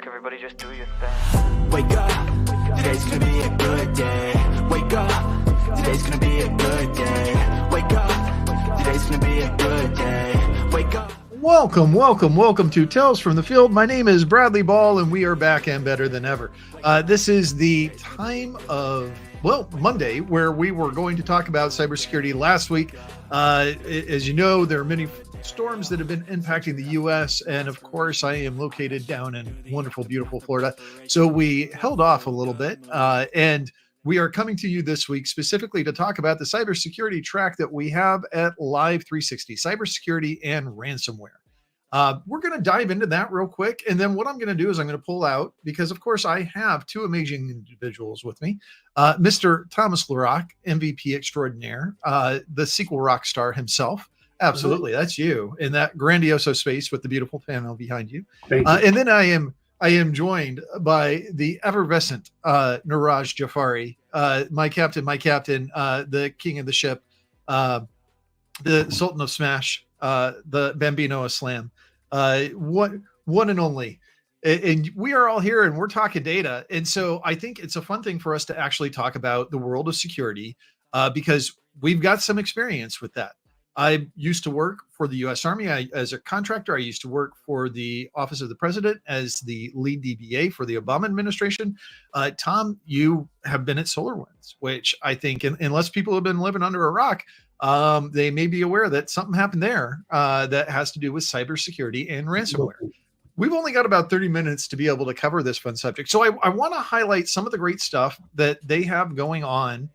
Everybody just do your thing. Wake up, today's gonna be a good day. Wake up, today's gonna be a good day. Wake up, today's gonna be a good day. Wake up. Welcome to Tales from the Field. My name is Bradley Ball, and we are back and better than ever. This is the time of, Monday, where we were going to talk about cybersecurity last week. As you know, there are many storms that have been impacting the U.S., and of course, I am located down in wonderful, beautiful Florida. So we held off a little bit, and we are coming to you this week specifically to talk about the cybersecurity track that we have at Live 360, cybersecurity and ransomware. We're going to dive into that real quick. And then what I'm going to do is I'm going to pull out, because of course I have two amazing individuals with me, Mr. Thomas LaRock, MVP extraordinaire, the sequel rock star himself. Absolutely. That's you in that grandioso space with the beautiful panel behind you. Thank you. And then I am joined by the effervescent Niraj Jafari, my captain, the king of the ship, the Sultan of Smash, the Bambino of Slam, one and only. And we are all here and we're talking data. And so I think it's a fun thing for us to actually talk about the world of security because we've got some experience with that. I used to work for the U.S. Army as a contractor. I used to work for the Office of the President as the lead DBA for the Obama administration. Tom, you have been at SolarWinds, which I think, unless people have been living under a rock, they may be aware that something happened there that has to do with cybersecurity and ransomware. We've only got about 30 minutes to be able to cover this fun subject. So I want to highlight some of the great stuff that they have going on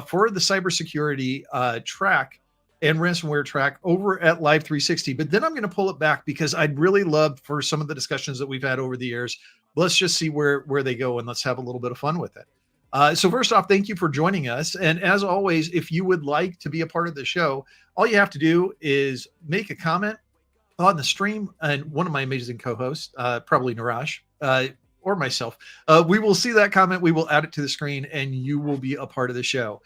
for the cybersecurity track and ransomware track over at Live 360. But then I'm going to pull it back because I'd really love for some of the discussions that we've had over the years. Let's just see where they go and let's have a little bit of fun with it. So first off, thank you for joining us. And as always, if you would like to be a part of the show, all you have to do is make a comment on the stream. And one of my amazing co-hosts, probably Niraj, or myself, we will see that comment. We will add it to the screen and you will be a part of the show.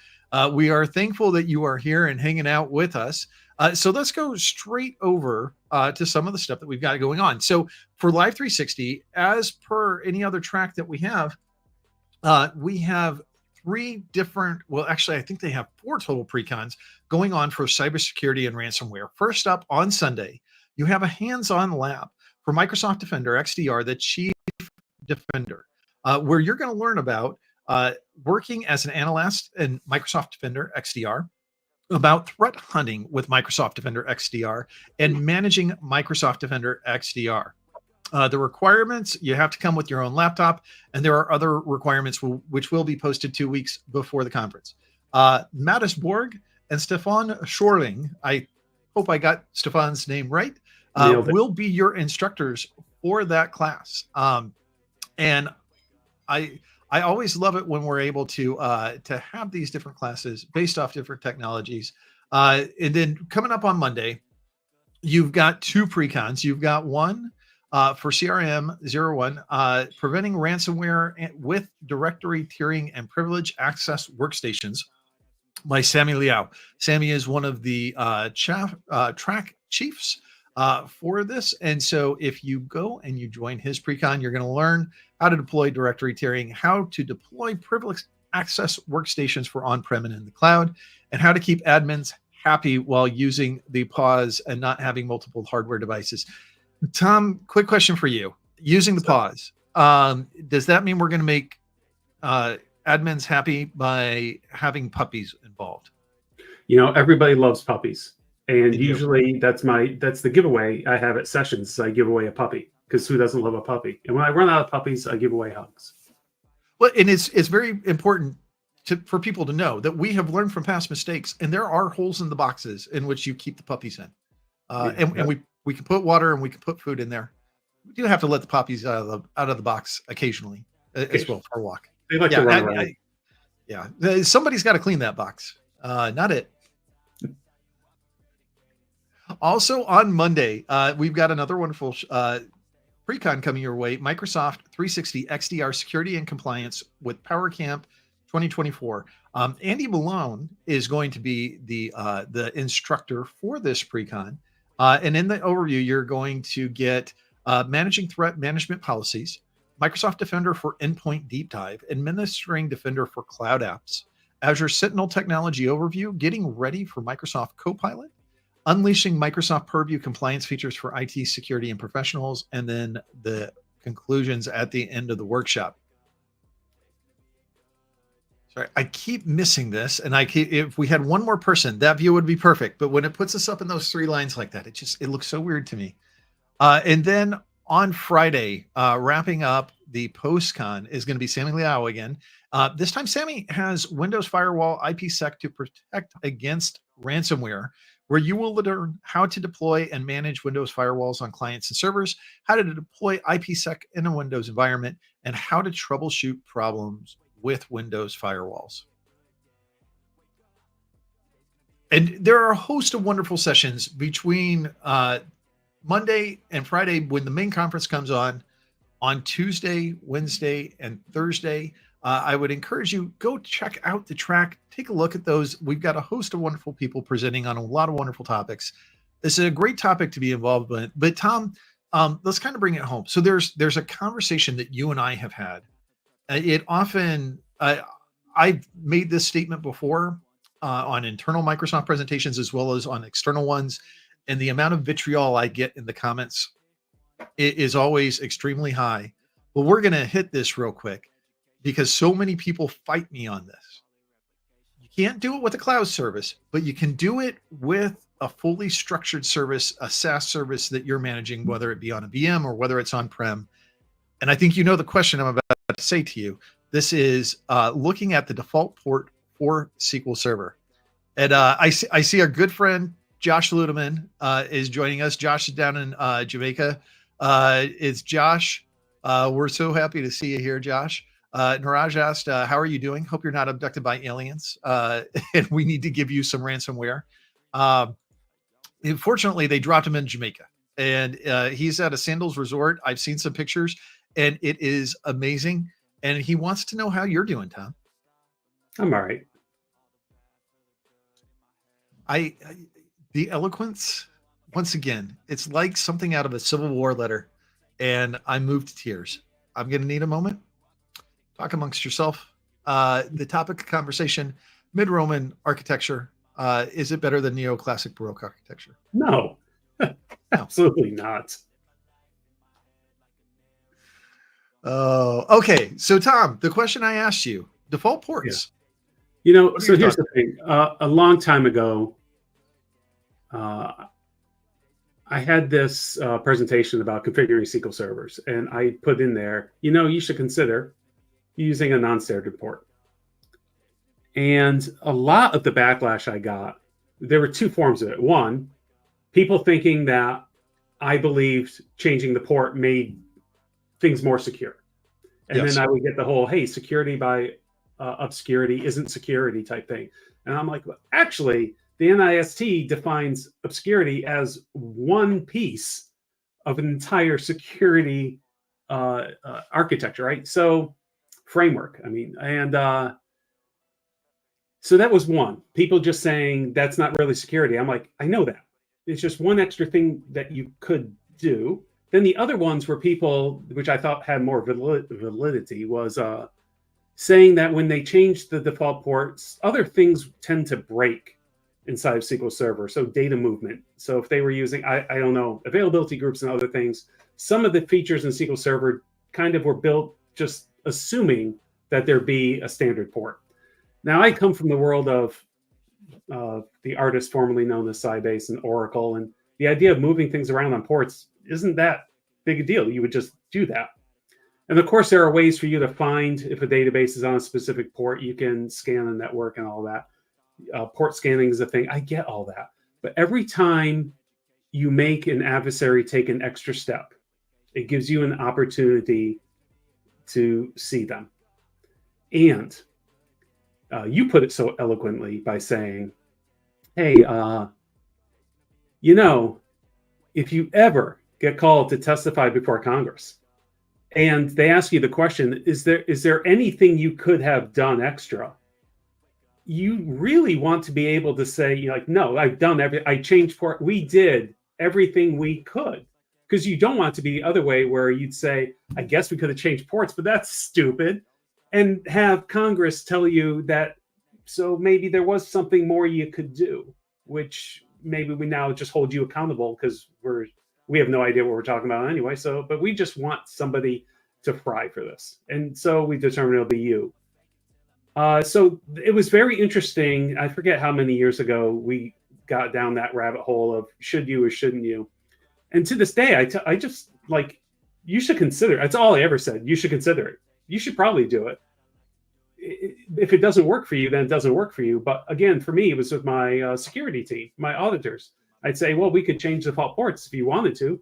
We are thankful that you are here and hanging out with us. So let's go straight over to some of the stuff that we've got going on. So for Live 360, as per any other track that we have three different, actually, I think they have 4 total precons going on for cybersecurity and ransomware. First up on Sunday, you have a hands-on lab for Microsoft Defender XDR, the Chief Defender, where you're going to learn about working as an analyst in Microsoft Defender XDR, about threat hunting with Microsoft Defender XDR, and managing Microsoft Defender XDR. The requirements, you have to come with your own laptop, and there are other requirements which will be posted 2 weeks before the conference. Mattis Borg and Stefan Schorling, I hope I got Stefan's name right, will be your instructors for that class. And I always love it when we're able to have these different classes based off different technologies. And then coming up on Monday, you've got 2 precons. You've got one for CRM 01, preventing ransomware with directory tiering and privilege access workstations by Sammy Liao. Sammy is one of the track chiefs for this. And so if you go and you join his precon, you're going to learn how to deploy directory tiering, how to deploy privileged access workstations for on-prem and in the cloud, and how to keep admins happy while using the pause and not having multiple hardware devices. Tom, quick question for you. Using the pause, does that mean we're going to make admins happy by having puppies involved? You know, everybody loves puppies. And usually that's the giveaway I have at sessions. I give away a puppy because who doesn't love a puppy? And when I run out of puppies, I give away hugs. Well, and it's very important for people to know that we have learned from past mistakes, and there are holes in the boxes in which you keep the puppies in. And we can put water and we can put food in there. We do have to let the puppies out of the box occasionally as well for a walk. They like to run around. Somebody's got to clean that box. Not it. Also on Monday, we've got another wonderful Precon coming your way, Microsoft 360 XDR Security and Compliance with PowerCamp 2024. Andy Malone is going to be the instructor for this Precon. And in the overview, you're going to get managing threat management policies, Microsoft Defender for endpoint deep dive, administering Defender for cloud apps, Azure Sentinel technology overview, getting ready for Microsoft Copilot, unleashing Microsoft Purview compliance features for IT security and professionals, and then the conclusions at the end of the workshop. Sorry, I keep missing this, and if we had one more person, that view would be perfect. But when it puts us up in those 3 lines like that, it looks so weird to me. And then on Friday, wrapping up the Postcon is going to be Sammy Liao again. This time, Sammy has Windows Firewall IPsec to protect against ransomware, where you will learn how to deploy and manage Windows firewalls on clients and servers, how to deploy IPsec in a Windows environment, and how to troubleshoot problems with Windows firewalls. And there are a host of wonderful sessions between Monday and Friday when the main conference comes on Tuesday, Wednesday, and Thursday. I would encourage you, go check out the track, take a look at those. We've got a host of wonderful people presenting on a lot of wonderful topics. This is a great topic to be involved in. But Tom, let's kind of bring it home. So there's a conversation that you and I have had. It often, I've made this statement before on internal Microsoft presentations as well as on external ones, and the amount of vitriol I get in the comments is always extremely high. But we're going to hit this real quick because so many people fight me on this. You can't do it with a cloud service, but you can do it with a fully structured service, a SaaS service that you're managing, whether it be on a VM or whether it's on-prem. And I think you know the question I'm about to say to you. This is looking at the default port for SQL Server. And I see our good friend, Josh Ludeman, is joining us. Josh is down in Jamaica. It's Josh. We're so happy to see you here, Josh. Niraj asked, how are you doing? Hope you're not abducted by aliens. And we need to give you some ransomware. Unfortunately, they dropped him in Jamaica. And he's at a Sandals resort. I've seen some pictures, and it is amazing. And he wants to know how you're doing, Tom. I'm all right. The eloquence, once again, it's like something out of a Civil War letter, and I'm moved to tears. I'm going to need a moment. Talk amongst yourself. The topic of conversation, mid-Roman architecture. Is it better than neoclassic Baroque architecture? No, absolutely not. Oh, okay. So, Tom, the question I asked you, default ports. Yeah. So here's the thing. A long time ago, I had this presentation about configuring SQL servers, and I put in there, you should consider using a non-standard port. And a lot of the backlash I got, there were 2 forms of it. One, people thinking that I believed changing the port made things more secure. And then I would get the whole, hey, security by obscurity isn't security type thing. And I'm like, well, actually, the NIST defines obscurity as one piece of an entire security architecture, right? So framework, so that was one. People just saying that's not really security. I'm like, I know that. It's just one extra thing that you could do. Then the other ones were people, which I thought had more validity, was saying that when they change the default ports, other things tend to break inside of SQL Server. So data movement. So if they were using, I don't know, availability groups and other things, some of the features in SQL Server kind of were built just assuming that there'd be a standard port. Now, I come from the world of the artist formerly known as Sybase and Oracle, and the idea of moving things around on ports isn't that big a deal. You would just do that. And of course, there are ways for you to find if a database is on a specific port. You can scan the network and all that. Port scanning is a thing. I get all that. But every time you make an adversary take an extra step, it gives you an opportunity to see them. And you put it so eloquently by saying, hey, if you ever get called to testify before Congress and they ask you the question, is there anything you could have done extra? You really want to be able to say, no, I've done I changed port. We did everything we could. because you don't want it to be the other way where you'd say, I guess we could have changed ports, but that's stupid. And have Congress tell you that, so maybe there was something more you could do, which maybe we now just hold you accountable because we have no idea what we're talking about anyway. So, but we just want somebody to fry for this. And so we determined it'll be you. So it was very interesting. I forget how many years ago we got down that rabbit hole of should you or shouldn't you? And to this day, I just like, you should consider, that's all I ever said. You should consider it. You should probably do it. If it doesn't work for you, then it doesn't work for you. But again, for me, it was with my security team, my auditors. I'd say, well, we could change default ports if you wanted to,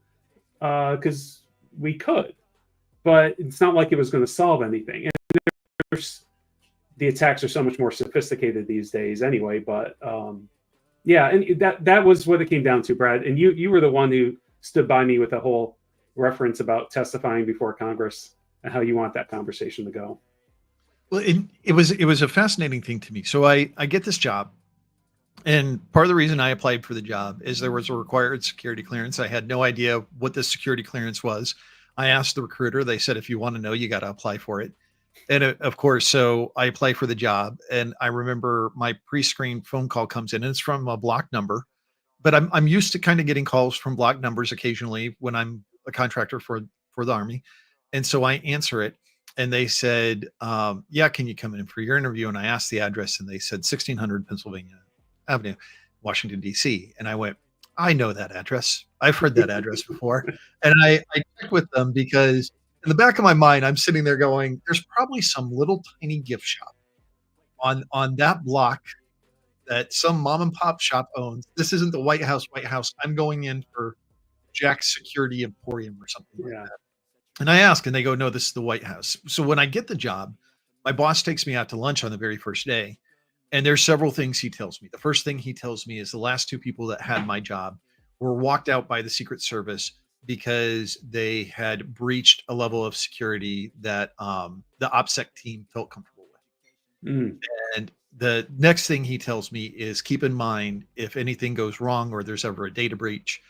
because we could. But it's not like it was going to solve anything. And the attacks are so much more sophisticated these days anyway. But yeah, and that was what it came down to, Brad. And you were the one who stood by me with the whole reference about testifying before Congress and how you want that conversation to go. Well, it was a fascinating thing to me. So I get this job, and part of the reason I applied for the job is there was a required security clearance. I had no idea what the security clearance was. I asked the recruiter. They said, if you want to know, you got to apply for it. And of course, so I apply for the job, and I remember my pre-screened phone call comes in, and it's from a block number. But I'm used to kind of getting calls from block numbers occasionally when I'm a contractor for the Army, and so I answer it. And they said, yeah, can you come in for your interview? And I asked the address, and they said 1600 Pennsylvania Avenue, Washington, D.C. And I went, I know that address. I've heard that address before. And I checked with them because in the back of my mind, I'm sitting there going, there's probably some little tiny gift shop on that block that some mom and pop shop owns. This isn't the White House. I'm going in for Jack's Security Emporium or something like that. And I ask, and they go, no, this is the White House. So when I get the job, my boss takes me out to lunch on the very first day. And there's several things he tells me. The first thing he tells me is the last two people that had my job were walked out by the Secret Service because they had breached a level of security that the OPSEC team felt comfortable with. And the next thing he tells me is keep in mind, if anything goes wrong or there's ever a data breach,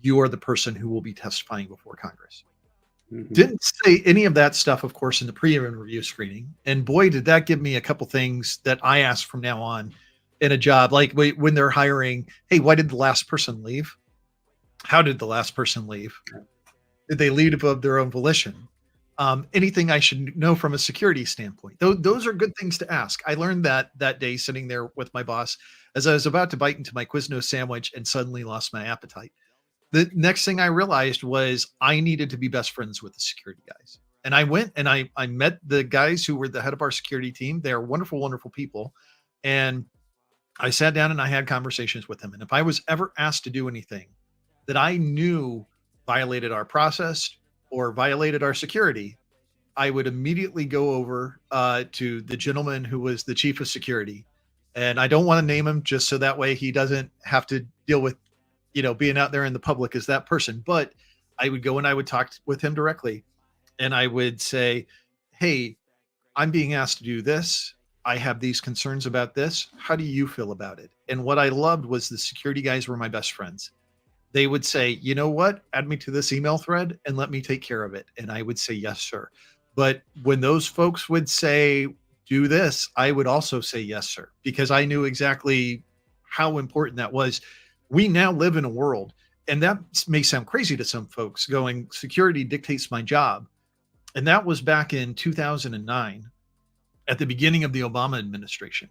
you are the person who will be testifying before Congress. Didn't say any of that stuff, of course, in the pre-interview screening. And boy, did that give me a couple things that I ask from now on in a job. Like when they're hiring, hey, why did the last person leave? How did the last person leave? Did they leave of their own volition? Anything I should know from a security standpoint. Those are good things to ask. I learned that day sitting there with my boss as I was about to bite into my Quiznos sandwich and suddenly lost my appetite. The next thing I realized was I needed to be best friends with the security guys. And I went and I met the guys who were the head of our security team. They are wonderful, wonderful people. And I sat down and I had conversations with them. And if I was ever asked to do anything that I knew violated our process or violated our security, I would immediately go over to the gentleman who was the chief of security. And I don't want to name him just so that way he doesn't have to deal with being out there in the public as that person. But I would go and I would talk with him directly. And I would say, hey, I'm being asked to do this. I have these concerns about this. How do you feel about it? And what I loved was the security guys were my best friends. They would say, you know what? Add me to this email thread and let me take care of it. And I would say, yes, sir. But when those folks would say, do this, I would also say, yes, sir, because I knew exactly how important that was. We now live in a world, and that may sound crazy to some folks, going, security dictates my job. And that was back in 2009 at the beginning of the Obama administration.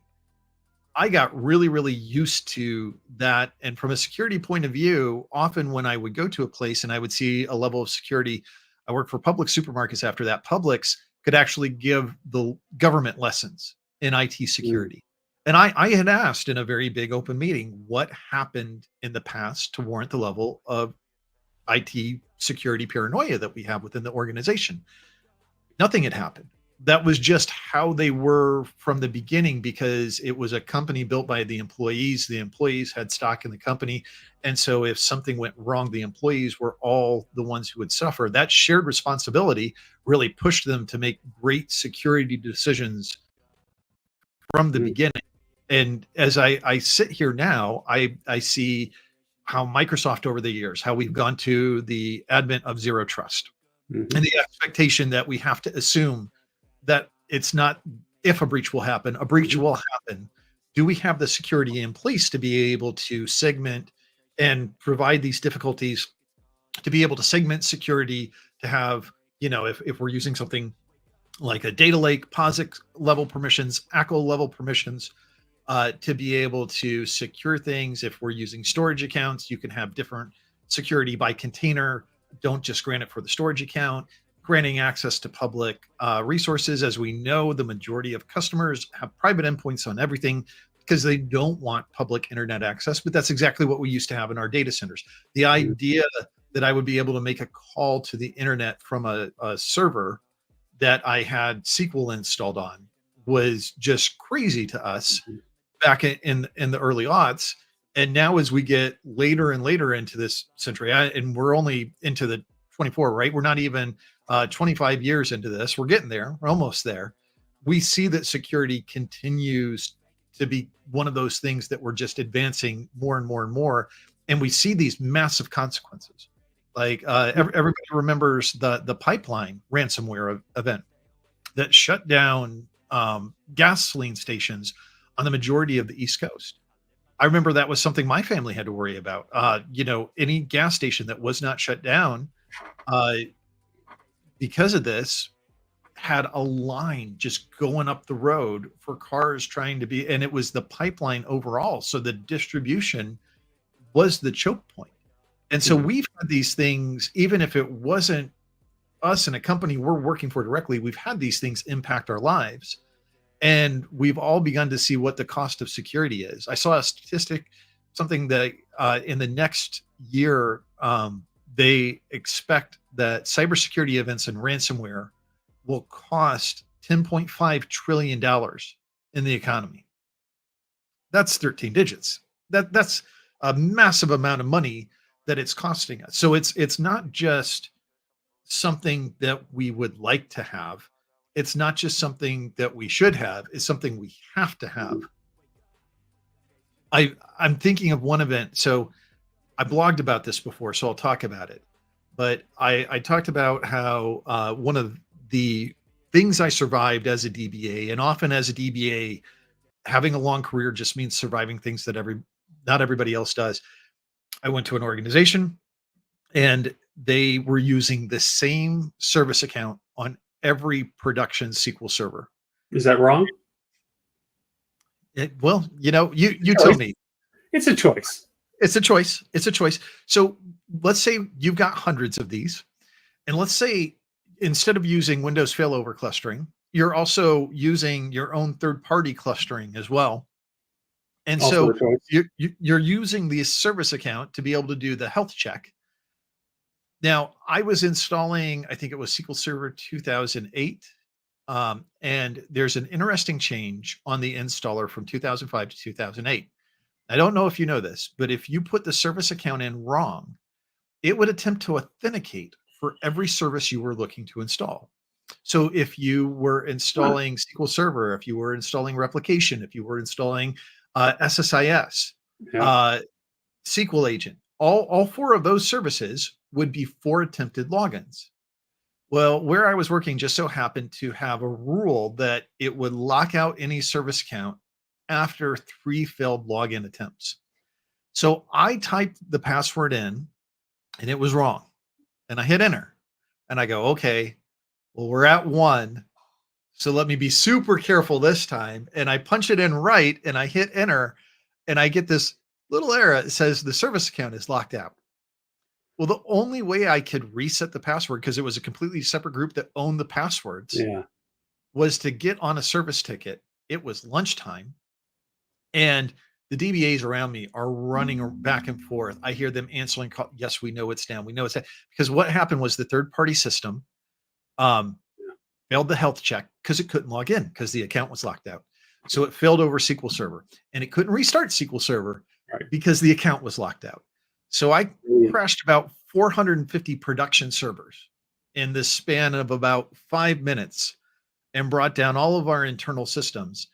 I got really, really used to that. And from a security point of view, often when I would go to a place and I would see a level of security, I worked for Publix supermarkets after that. Publix could actually give the government lessons in IT security. And I had asked in a very big open meeting, what happened in the past to warrant the level of IT security paranoia that we have within the organization? Nothing had happened. That was just how they were from the beginning, because it was a company built by the employees. The employees had stock in the company. And so if something went wrong, the employees were all the ones who would suffer. That shared responsibility really pushed them to make great security decisions from the beginning. And as I sit here now, I see how Microsoft over the years, how we've gone to the advent of zero trust and the expectation that we have to assume that it's not if a breach will happen, a breach will happen. Do we have the security in place to be able to segment and provide these difficulties, to be able to segment security, to have, if we're using something like a data lake, POSIX level permissions, ACL level permissions, to be able to secure things. If we're using storage accounts, you can have different security by container. Don't just grant it for the storage account. Granting access to public resources. As we know, the majority of customers have private endpoints on everything because they don't want public internet access, but that's exactly what we used to have in our data centers. The idea that I would be able to make a call to the internet from a server that I had SQL installed on was just crazy to us back in the early aughts. And now as we get later and later into this century, and we're only into the 24, right? We're not even 25 years into this. We're getting there. We're almost there. We see that security continues to be one of those things that we're just advancing more and more and more. And we see these massive consequences. Like everybody remembers the pipeline ransomware event that shut down gasoline stations on the majority of the East Coast. I remember that was something my family had to worry about. Any gas station that was not shut down because of this had a line just going up the road for cars trying to be, and it was the pipeline overall. So the distribution was the choke point. And so we've had these things, even if it wasn't us and a company we're working for directly, we've had these things impact our lives. And we've all begun to see what the cost of security is. I saw a statistic, something that in the next year, they expect that cybersecurity events and ransomware will cost $10.5 trillion in the economy. That's 13 digits. That's a massive amount of money that it's costing us. So it's not just something that we would like to have. It's not just something that we should have. It's something we have to have. I'm thinking of one event. So I blogged about this before, so I'll talk about it. But I talked about how one of the things I survived as a DBA, and often as a DBA, having a long career just means surviving things that not everybody else does. I went to an organization and they were using the same service account on every production SQL server. Is that wrong? Well, you tell me. It's a choice. It's a choice. It's a choice. So let's say you've got hundreds of these. And let's say instead of using Windows failover clustering, you're also using your own third-party clustering as well. And Also so you're using the service account to be able to do the health check. Now, I was installing, I think it was SQL Server 2008. And there's an interesting change on the installer from 2005 to 2008. I don't know if you know this, but if you put the service account in wrong, it would attempt to authenticate for every service you were looking to install. So if you were installing SQL Server, if you were installing replication, if you were installing SSIS, SQL Agent, all four of those services would be 4 attempted logins. Well, where I was working just so happened to have a rule that it would lock out any service account after 3 failed login attempts. So I typed the password in and it was wrong. And I hit enter and I go, okay, well, we're at 1. So let me be super careful this time. And I punch it in right and I hit enter and I get this little error. It says the service account is locked out. Well, the only way I could reset the password, because it was a completely separate group that owned the passwords, was to get on a service ticket. It was lunchtime. And the DBAs around me are running back and forth. I hear them answering call. Yes, we know it's down. We know it's down. Because what happened was the third-party system failed the health check because it couldn't log in because the account was locked out. So it failed over SQL Server. And it couldn't restart SQL Server because the account was locked out. So I crashed about 450 production servers in this span of about 5 minutes and brought down all of our internal systems.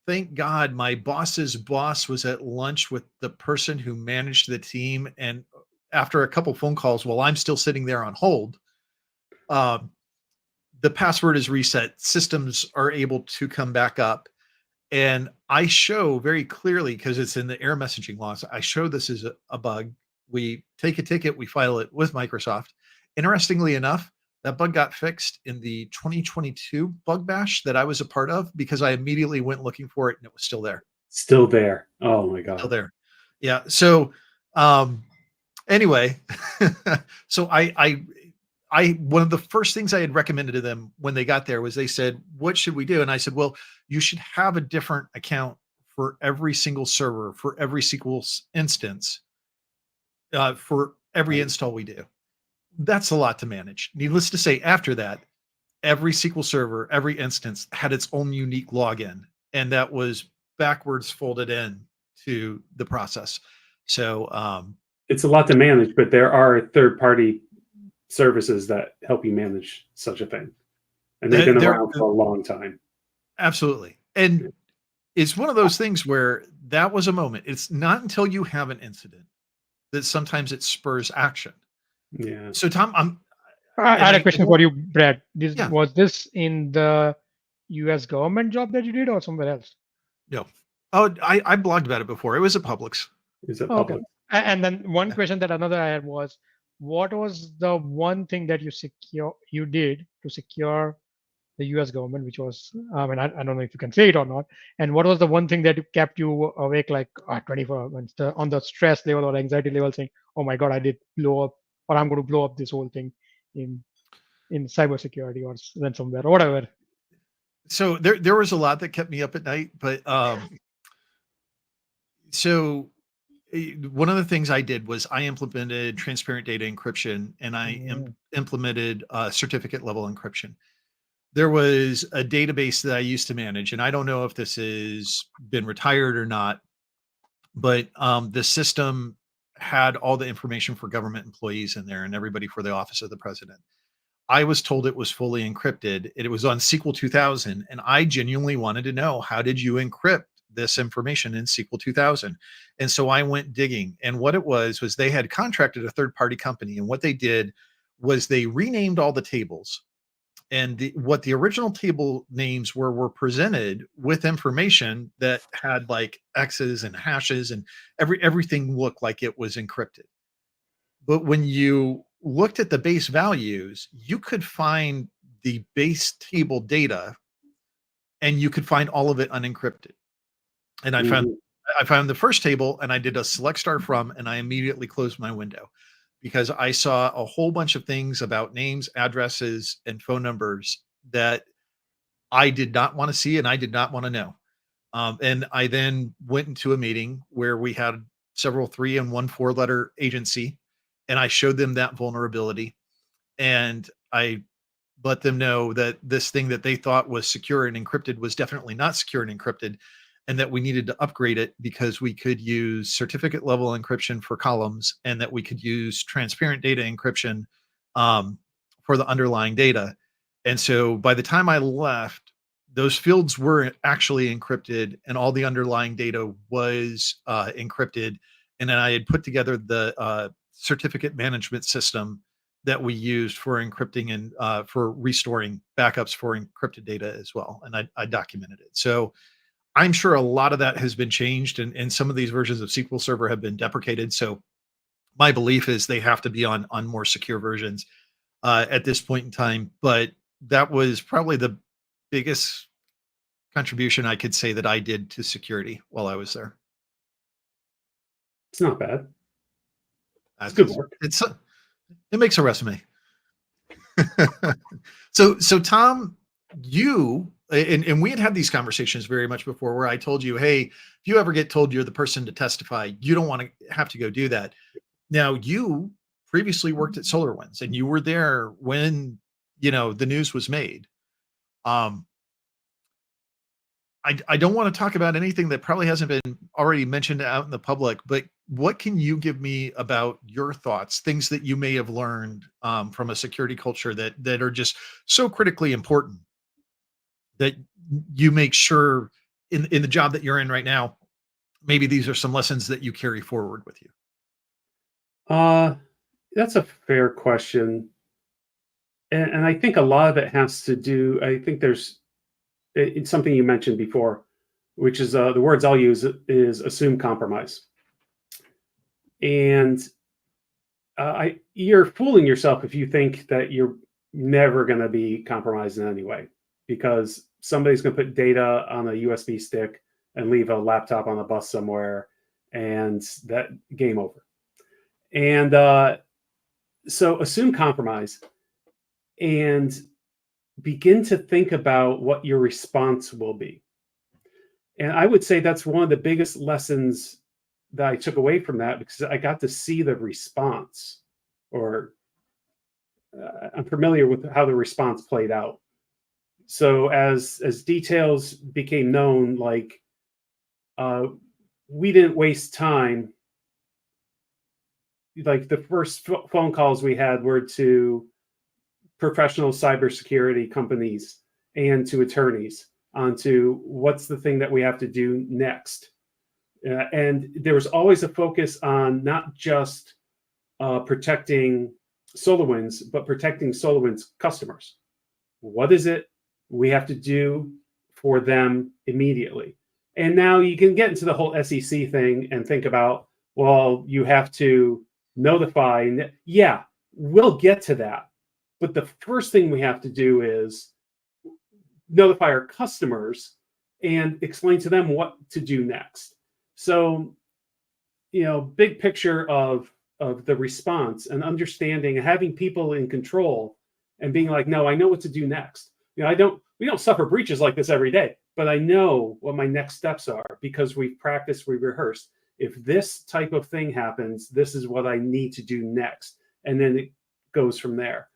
thank God my boss's boss was at lunch with the person who managed the team. And after a couple phone calls while I'm still sitting there on hold, um, the password is reset. Systems are able to come back up. And I show very clearly, because it's in the error messaging logs, I show this is a bug. We take a ticket, we file it with Microsoft. Interestingly enough, that bug got fixed in the 2022 bug bash that I was a part of, because I immediately went looking for it and it was still there. Still there. Oh my God. Still there. Yeah. So anyway, so one of the first things I had recommended to them when they got there was, they said, what should we do? And I said, well, you should have a different account for every single server, for every SQL instance, for every install we do. That's a lot to manage. Needless to say, after that, every SQL server, every instance had its own unique login, and that was backwards folded in to the process. So it's a lot to manage, but there are third-party services that help you manage such a thing, and they've been around for a long time. Absolutely. And it's one of those things where that was a moment. It's not until you have an incident that sometimes it spurs action. Yeah. So Tom, I had a question for you, Brad. Yeah. Was this in the US government job that you did or somewhere else? No. Oh, I blogged about it before. It was at Publix. Is it public? Okay. And then one question that another I had was, what was the one thing that you did to secure the US government, which was, I mean, I don't know if you can say it or not. And what was the one thing that kept you awake like 24 hours on the stress level or anxiety level, saying, oh my God, I did blow up, or I'm going to blow up this whole thing in cybersecurity or ransomware or whatever. So there was a lot that kept me up at night, but so one of the things I did was I implemented transparent data encryption, and I implemented certificate level encryption. There was a database that I used to manage, and I don't know if this has been retired or not, but the system had all the information for government employees in there and everybody for the office of the president. I was told it was fully encrypted. It was on SQL 2000, and I genuinely wanted to know, how did you encrypt this information in SQL 2000? And so I went digging, and what it was they had contracted a third-party company, and what they did was they renamed all the tables, and what the original table names were presented with information that had like X's and hashes, and everything looked like it was encrypted. But when you looked at the base values, you could find the base table data, and you could find all of it unencrypted. And I found the first table, and I did a select star from, and I immediately closed my window, because I saw a whole bunch of things about names, addresses, and phone numbers that I did not want to see and I did not want to know. And I then went into a meeting where we had several 3 and 1 4-letter agency, and I showed them that vulnerability, and I let them know that this thing that they thought was secure and encrypted was definitely not secure and encrypted, and that we needed to upgrade it because we could use certificate level encryption for columns, and that we could use transparent data encryption for the underlying data. And so by the time I left, those fields were actually encrypted, and all the underlying data was encrypted. And then I had put together the certificate management system that we used for encrypting and for restoring backups for encrypted data as well. And I documented it. So I'm sure a lot of that has been changed, and some of these versions of SQL Server have been deprecated. So my belief is they have to be on more secure versions at this point in time. But that was probably the biggest contribution I could say that I did to security while I was there. It's not bad. That's good work. It makes a resume. So Tom, you and we had these conversations very much before, where I told you, hey, if you ever get told you're the person to testify, you don't want to have to go do that. Now, you previously worked at SolarWinds, and you were there when the news was made. I don't want to talk about anything that probably hasn't been already mentioned out in the public, but what can you give me about your thoughts, things that you may have learned from a security culture that are just so critically important that you make sure in the job that you're in right now, maybe these are some lessons that you carry forward with you. That's a fair question. And I think a lot of it has to do, I think it's something you mentioned before, which is the words I'll use is assume compromise. And you're fooling yourself if you think that you're never going to be compromised in any way, because somebody's going to put data on a USB stick and leave a laptop on a bus somewhere, and that game over. And so assume compromise and begin to think about what your response will be. And I would say that's one of the biggest lessons that I took away from that, because I got to see the response, or I'm familiar with how the response played out. So as details became known, like we didn't waste time. Like the first phone calls we had were to professional cybersecurity companies and to attorneys onto what's the thing that we have to do next. And there was always a focus on not just protecting SolarWinds, but protecting SolarWinds customers. What is it we have to do for them immediately? And now you can get into the whole SEC thing and think about, well, you have to notify. Yeah, we'll get to that. But the first thing we have to do is notify our customers and explain to them what to do next. So, big picture of the response and understanding and having people in control and being like, no, I know what to do next. We don't suffer breaches like this every day, but I know what my next steps are because we've practiced, we've rehearsed. If this type of thing happens, this is what I need to do next. And then it goes from there.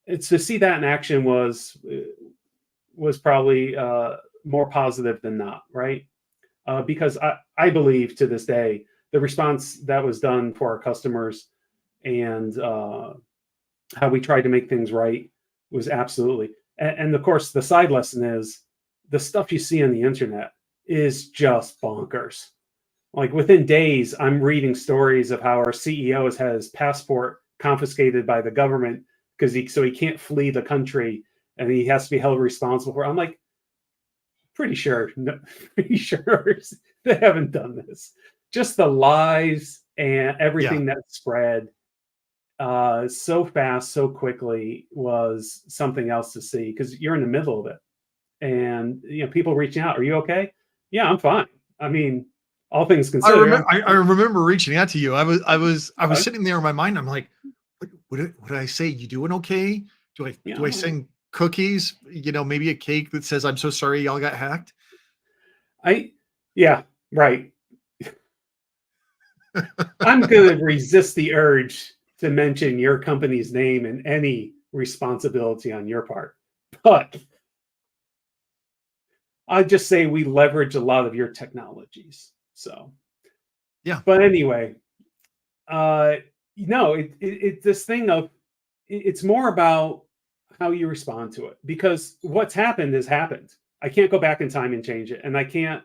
It's to see that in action was probably more positive than not, right? Because I believe to this day, the response that was done for our customers and how we tried to make things right was absolutely. And of course, the side lesson is the stuff you see on the internet is just bonkers. Like within days, I'm reading stories of how our CEO has had his passport confiscated by the government because he can't flee the country and he has to be held responsible for it. I'm like, pretty sure they haven't done this. Just the lies and everything that spread so fast, so quickly was something else to see, because you're in the middle of it. And people reaching out, are you okay? Yeah, I'm fine. I mean, all things considered. I remember reaching out to you. I was sitting there in my mind. I'm like, what did I say? You doing okay? Do I send cookies? Maybe a cake that says, I'm so sorry y'all got hacked. Yeah, right. I'm going to resist the urge to mention your company's name and any responsibility on your part. But I'd just say we leverage a lot of your technologies. So, yeah. But anyway, it's this thing of, it's more about how you respond to it, because what's happened has happened. I can't go back in time and change it. And I can't,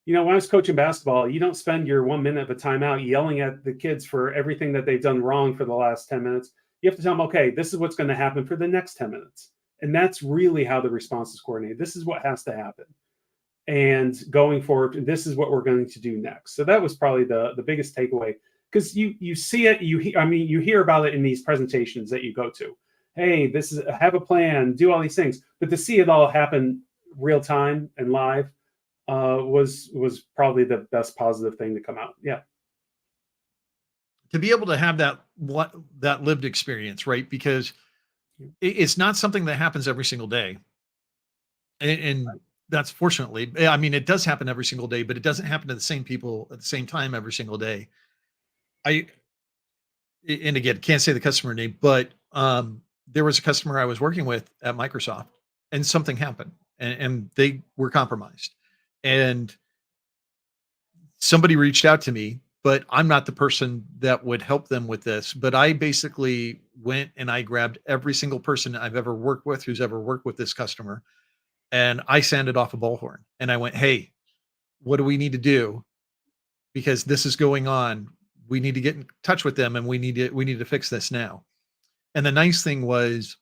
when I was coaching basketball, you don't spend your 1 minute of a timeout yelling at the kids for everything that they've done wrong for the last 10 minutes. You have to tell them, okay, this is what's going to happen for the next 10 minutes. And that's really how the response is coordinated. This is what has to happen. And going forward, this is what we're going to do next. So that was probably the biggest takeaway, because you see it, you hear about it in these presentations that you go to. Hey, have a plan, do all these things. But to see it all happen real time and live was probably the best positive thing to come out. Yeah. To be able to have that lived experience, right? Because it's not something that happens every single day. And that's fortunately, I mean, it does happen every single day, but it doesn't happen to the same people at the same time every single day. And again, can't say the customer name, but there was a customer I was working with at Microsoft, and something happened, and they were compromised. And somebody reached out to me, but I'm not the person that would help them with this. But I basically went and I grabbed every single person I've ever worked with who's ever worked with this customer, and I sanded off a bullhorn. And I went, hey, what do we need to do? Because this is going on. We need to get in touch with them, and we need to fix this now. And the nice thing was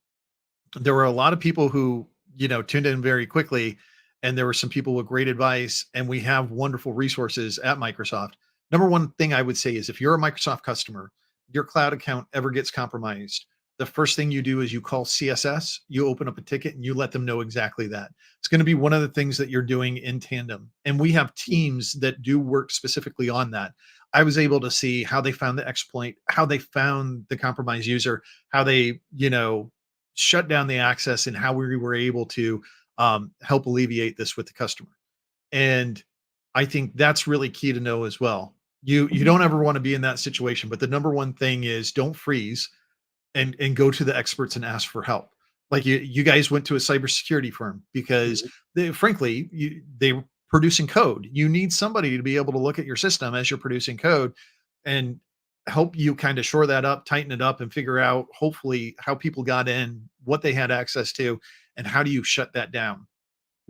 there were a lot of people who, tuned in very quickly, and there were some people with great advice, and we have wonderful resources at Microsoft. Number one thing I would say is if you're a Microsoft customer, your cloud account ever gets compromised, the first thing you do is you call CSS, you open up a ticket, and you let them know exactly that. It's going to be one of the things that you're doing in tandem. And we have teams that do work specifically on that. I was able to see how they found the exploit, how they found the compromised user, how they, shut down the access, and how we were able to help alleviate this with the customer. And I think that's really key to know as well. You don't ever want to be in that situation, but the number one thing is don't freeze and go to the experts and ask for help. Like you guys went to a cybersecurity firm because frankly, they were producing code. You need somebody to be able to look at your system as you're producing code and help you kind of shore that up, tighten it up, and figure out hopefully how people got in, what they had access to, and how do you shut that down.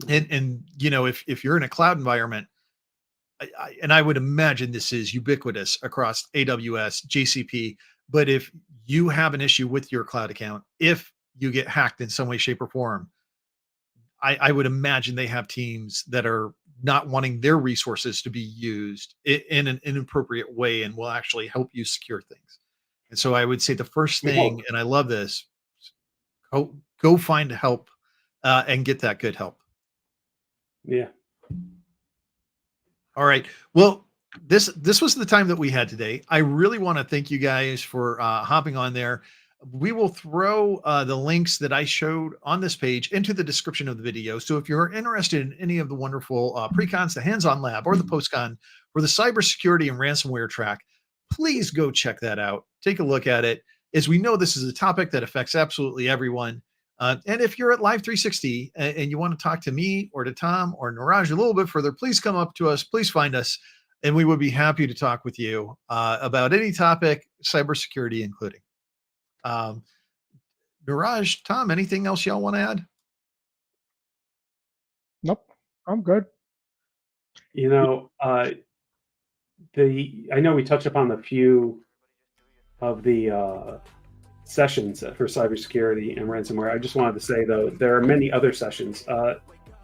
And if you're in a cloud environment, I would imagine this is ubiquitous across AWS, GCP, but if you have an issue with your cloud account, if you get hacked in some way, shape, or form, I would imagine they have teams that are not wanting their resources to be used in an inappropriate way and will actually help you secure things. And so I would say the first thing, and I love this, go find help and get that good help. Yeah. All right. Well, this was the time that we had today. I really want to thank you guys for hopping on there. We will throw the links that I showed on this page into the description of the video. So if you're interested in any of the wonderful Precons, the hands-on lab, or the Postcon for the cybersecurity and ransomware track, please go check that out. Take a look at it. As we know, this is a topic that affects absolutely everyone. And if you're at Live 360 and you want to talk to me or to Tom or Niraj a little bit further, please come up to us. Please find us, and we would be happy to talk with you about any topic, cybersecurity including. Niraj, Tom, anything else y'all want to add? Nope, I'm good. I know we touched upon a few of the sessions for cybersecurity and ransomware. I just wanted to say, though, there are many other sessions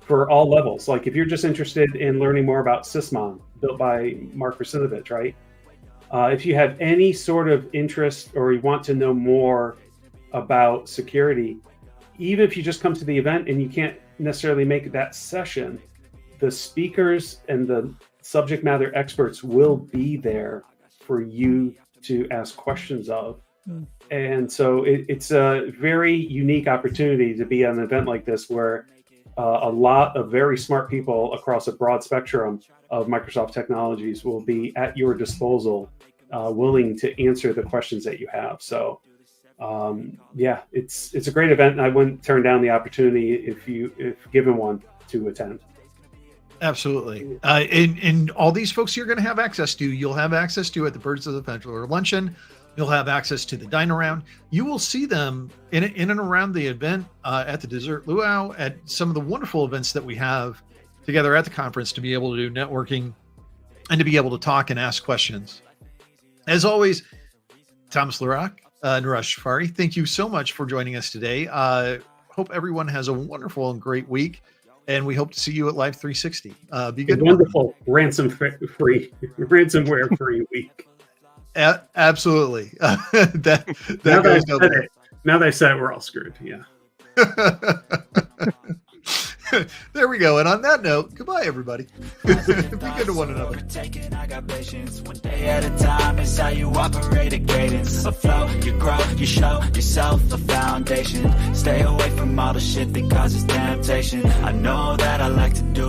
for all levels. Like if you're just interested in learning more about Sysmon, built by Mark Rasinovich, right? If you have any sort of interest or you want to know more about security, even if you just come to the event and you can't necessarily make that session, the speakers and the subject matter experts will be there for you to ask questions of. And so it's a very unique opportunity to be at an event like this where a lot of very smart people across a broad spectrum of Microsoft technologies will be at your disposal, willing to answer the questions that you have. So it's a great event, and I wouldn't turn down the opportunity if given one to attend. Absolutely. And all these folks you're going to have access to, you'll have access to at the Birds of the Pendulum luncheon. You'll have access to the dine around. You will see them in and around the event, at the dessert luau, at some of the wonderful events that we have together at the conference to be able to do networking and to be able to talk and ask questions. As always, Thomas LaRock, Niraj Jafari, thank you so much for joining us today. Hope everyone has a wonderful and great week, and we hope to see you at Live 360. Be good. Wonderful ransomware-free week. Absolutely. Now that I said it, we're all screwed. Yeah. There we go. And on that note, goodbye, everybody. Be good to one another. I got patience. One day at a time is how you operate a cadence. A flow, you grow, you show yourself a foundation. Stay away from all the shit that causes temptation. I know that I like to do it.